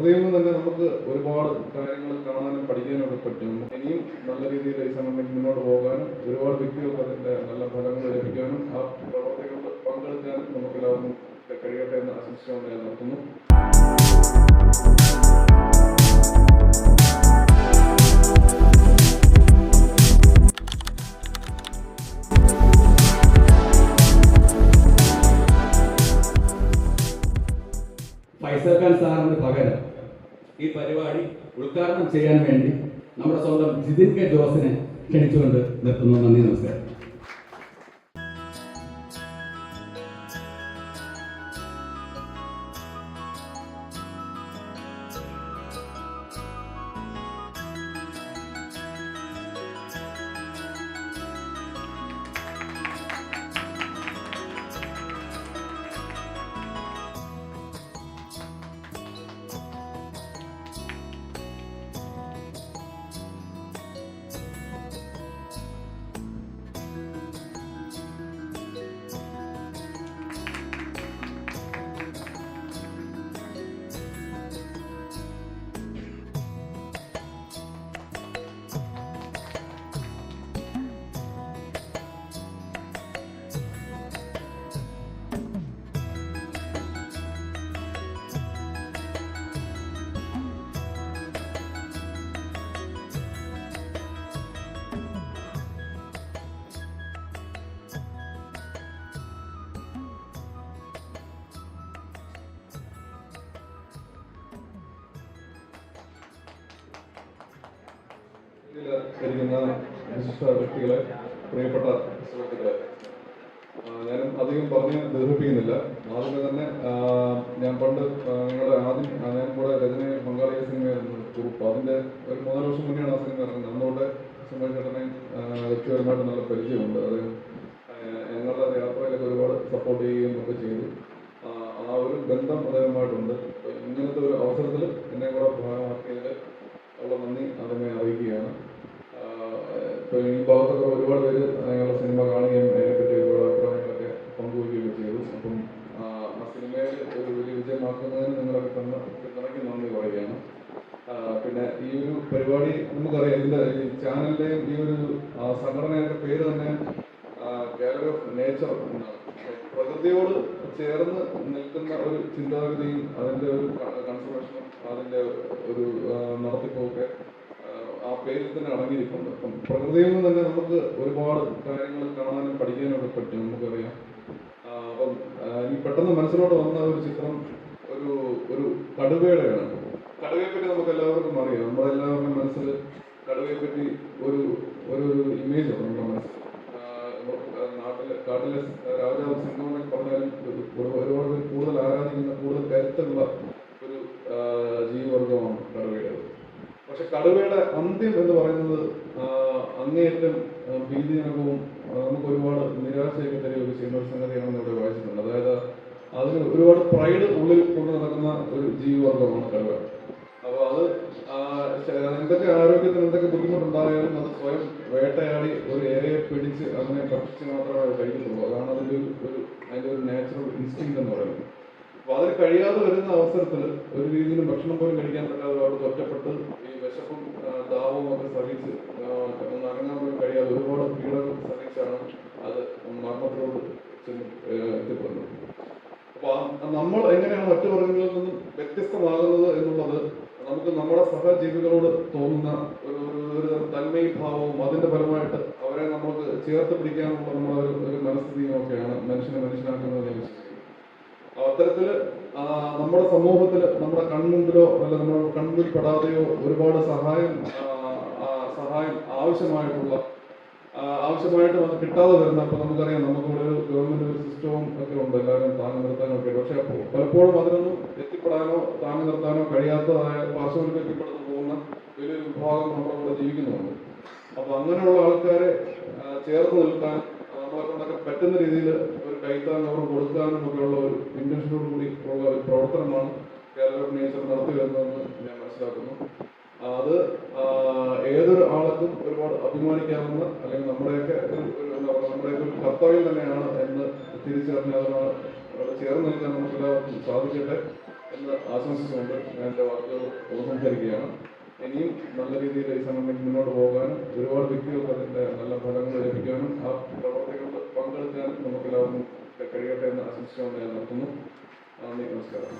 പ്രകൃതിയിൽ നിന്ന് തന്നെ നമുക്ക് ഒരുപാട് കാര്യങ്ങൾ കാണാനും പഠിക്കാനും ഒക്കെ പറ്റും. ഇനിയും നല്ല രീതിയിൽ ഈ സമയം മുന്നോട്ട് പോകാനും ഒരുപാട് വ്യക്തികൾക്ക് അതിന്റെ നല്ല ഫലങ്ങൾ ലഭിക്കാനും ആ പ്രവർത്തികളിൽ പങ്കെടുക്കാനും നമുക്ക് എല്ലാവർക്കും കഴിയട്ടെ എന്ന് ആശംസിച്ചുകൊണ്ട് ഞാൻ നിർത്തുന്നു. ഫൈസൽ ഖാൻ സാറിന് പകരം ഈ പരിപാടി ഉദ്ഘാടനം ചെയ്യാൻ വേണ്ടി നമ്മുടെ സ്വന്തം ജിതിൻ കെ ജോസിനെ ക്ഷണിച്ചുകൊണ്ട് നിർത്തുന്നു. നന്ദി, നമസ്കാരം. ഇരിക്കുന്ന വിശിഷ്ട വ്യക്തികളെ, പ്രിയപ്പെട്ട സുഹൃത്തുക്കളെ, ഞാനും അധികം പറഞ്ഞ് ദീർഘിപ്പിക്കുന്നില്ല. ആദ്യമേ തന്നെ ഞാൻ പണ്ട് നിങ്ങളുടെ ഞാൻ കൂടെ രചനയിൽ പങ്കാളിയ സിനിമയായിരുന്നു കുറുപ്പ്. അതിന്റെ ഒരു 3 വർഷം മുന്നെയാണ് ആ സിനിമ ഇറങ്ങുന്നത്. അന്നോട്ടെ സുമേഷ് ചേട്ടനെയും വ്യക്തിപരമായിട്ട് നല്ല പരിചയമുണ്ട്. അദ്ദേഹം ഞങ്ങളുടെ യാത്രയിലൊക്കെ ഒരുപാട് സപ്പോർട്ട് ചെയ്യുകയും ഒക്കെ ചെയ്തു. ആ ഒരു ബന്ധം അദ്ദേഹമായിട്ടുണ്ട്. ഇങ്ങനത്തെ ഒരു അവസരത്തിൽ എന്നെ കൂടെ ഭാഗമാക്കിയതിൽ ഉള്ള നന്ദി ആദ്യമേ അറിയിക്കുകയാണ്. ഇപ്പോൾ ഈ ഭാഗത്തൊക്കെ ഒരുപാട് പേര് ഞങ്ങളുടെ സിനിമ കാണുകയും അതിനെപ്പറ്റി ഒരുപാട് അഭിപ്രായങ്ങളൊക്കെ പങ്കുവയ്ക്കുകയൊക്കെ ചെയ്തു. അപ്പം ആ സിനിമയിൽ ഒരു വലിയ വിജയമാക്കുന്നതിന് നിങ്ങളൊക്കെ പിന്തുണയ്ക്ക് നന്ദി പറയുകയാണ്. പിന്നെ ഈ ഒരു പരിപാടി നമുക്കറിയാം, ഇതിൻ്റെ ഈ ചാനലിൻ്റെയും ഈ ഒരു സംഘടനയുടെ പേര് തന്നെ ഗാലറി ഓഫ് നേച്ചർ എന്നാണ്. പ്രകൃതിയോട് ചേർന്ന് നിൽക്കുന്ന ഒരു ചിന്താഗതിയും അതിൻ്റെ ഒരു കൺസർവേഷനും അതിൻ്റെ ഒരു നടത്തിപ്പൊക്കെ ആ പേരിൽ തന്നെ അടങ്ങിയിരിക്കുന്നുണ്ട്. അപ്പം പ്രകൃതിയിൽ നിന്ന് തന്നെ നമുക്ക് ഒരുപാട് കാര്യങ്ങൾ കാണാനും പഠിക്കാനും ഒക്കെ പറ്റും, നമുക്കറിയാം. അപ്പം ഈ പെട്ടെന്ന് മനസ്സിലോട്ട് വന്ന ഒരു ചിത്രം ഒരു കടുവയുടെയാണ്. കടുവയെപ്പറ്റി നമുക്ക് എല്ലാവർക്കും അറിയാം. നമ്മളെല്ലാവരുടെയും മനസ്സിൽ കടുവയെപ്പറ്റി ഒരു ഇമേജ് ഉണ്ട് നമ്മുടെ മനസ്സിൽ. കാട്ടിലെ രാജാവ് സിംഹം എന്നൊക്കെ പറഞ്ഞാലും ഒരുപാട് പേര് കൂടുതൽ ആരാധിക്കുന്ന, കൂടുതൽ കരുത്തുള്ള ഒരു ജീവിവർഗമാണ് കടുവയുടേത്. പക്ഷെ കടുവയുടെ അന്ത്യം എന്ന് പറയുന്നത് അങ്ങേയറ്റം ഭീതിജനകവും നമുക്ക് ഒരുപാട് നിരാശയൊക്കെ തരികയൊക്കെ ചെയ്യുന്ന ഒരു സംഗതിയാണെന്ന് ഇവിടെ വായിച്ചിട്ടുണ്ട്. അതായത് അതിന് ഒരുപാട് പ്രൈഡ് ഉള്ളിൽ കൊണ്ട് നടക്കുന്ന ഒരു ജീവിവർഗമാണ് കടുവ. അപ്പോൾ അത് എന്തൊക്കെ ആരോഗ്യത്തിന് എന്തൊക്കെ ബുദ്ധിമുട്ടുണ്ടായാലും അത് സ്വയം വേട്ടയാടി ഒരു ഇരയെ പിടിച്ച് അതിനെ ഭക്ഷിച്ച് മാത്രമേ അത് കഴിക്കത്തുള്ളൂ. അതാണ് അതിൻ്റെ ഒരു നാച്ചുറൽ ഇൻസ്റ്റിങ്ക്റ്റ് എന്ന് പറയുന്നത്. അപ്പോൾ അതിന് കഴിയാതെ വരുന്ന അവസരത്തിൽ ഒരു രീതിയിലും ഭക്ഷണം പോലും കഴിക്കാൻ പറ്റാതെ അവിടെ ഒറ്റപ്പെട്ട് ഈ വിശപ്പും ദാഹവും ഒക്കെ സഹിച്ച് ഒന്ന് അനങ്ങാൻ പോലും കഴിയാതെ ഒരുപാട് പീഡകൾ സഹിച്ചാണ് അത് മരണത്തിലോട് എത്തിപ്പെടുന്നത്. അപ്പോൾ നമ്മൾ എങ്ങനെയാണ് മറ്റു വർഗ്ഗങ്ങളിൽ നിന്നും വ്യത്യസ്തമാകുന്നത് എന്നുള്ളത് നമുക്ക് നമ്മുടെ സഹജീവികളോട് തോന്നുന്ന ഒരു തന്മയ ഭാവവും അതിന്റെ ഫലമായിട്ട് അവരെ നമുക്ക് ചേർത്ത് പിടിക്കാനുള്ള നമ്മുടെ ഒരു മനസ്ഥിതിയും ഒക്കെയാണ് മനുഷ്യനെ മനുഷ്യനാക്കുന്നത് ഞാൻ വിശ്വസിക്കുന്നു. അത്തരത്തില് നമ്മുടെ സമൂഹത്തിൽ നമ്മുടെ കൺമുമ്പിലോ അല്ല നമ്മുടെ കൺമുമ്പിൽ പെടാതെയോ ഒരുപാട് സഹായം ആവശ്യമായിട്ട് അത് കിട്ടാതെ വരുന്ന, അപ്പൊ നമുക്കറിയാം നമുക്കിവിടെ ഒരു ഗവൺമെന്റ് ഒരു സിസ്റ്റവും ഒക്കെ ഉണ്ട്, എല്ലാവരും താങ്ങി നിർത്താനോ ഒക്കെ. പക്ഷെ പലപ്പോഴും അതിനൊന്നും എത്തിപ്പെടാനോ താങ്ങി നിർത്താനോ കഴിയാത്തതായ പാർശ്വവൽക്കരിക്കപ്പെടുന്നു പോകുന്ന ഒരു വിഭാഗം നമ്മുടെ കൂടെ ജീവിക്കുന്നുണ്ട്. അപ്പൊ അങ്ങനെയുള്ള ആൾക്കാരെ ചേർത്ത് നിൽക്കാൻ നമ്മളെ കൊണ്ടൊക്കെ പറ്റുന്ന രീതിയിൽ ഒരു കൈത്താങ് അവർ കൊടുക്കാനും ഒക്കെയുള്ള ഒരു ഇന്റൻഷനോട് കൂടി ഉള്ള ഒരു പ്രവർത്തനമാണ് ഗാലറി ഓഫ് നേച്ചർ നടത്തി വരുന്നതെന്ന് ഞാൻ മനസ്സിലാക്കുന്നു. അത് ഏതൊരു ആൾക്കും ഒരുപാട് അഭിമാനിക്കാവുന്ന, അല്ലെങ്കിൽ നമ്മുടെയൊക്കെ ഒരു കർത്തവ്യം തന്നെയാണ് എന്ന് തിരിച്ചറിഞ്ഞ് അതിനോട് ചേർന്ന് നിൽക്കാൻ നമുക്ക് എല്ലാവർക്കും സാധിക്കട്ടെ. എന്ന് ആശംസിച്ചുകൊണ്ട് ഞാൻ എൻ്റെ വാക്കുകൾ ഉപസംഹരിക്കുകയാണ്. ഇനിയും നല്ല രീതിയിൽ ഈ സംഘടനയ്ക്ക് മുന്നോട്ട് പോകാനും ഒരുപാട് വ്യക്തികൾക്ക് അതിൻ്റെ നല്ല ഫലങ്ങൾ ലഭിക്കാനും ആ പ്രവർത്തികളിൽ പങ്കെടുക്കാനും നമുക്കെല്ലാവർക്കും കഴിയട്ടെ എന്ന് ആശംസിച്ചുകൊണ്ട് ഞാൻ നിർത്തുന്നു. നന്ദി, നമസ്കാരം.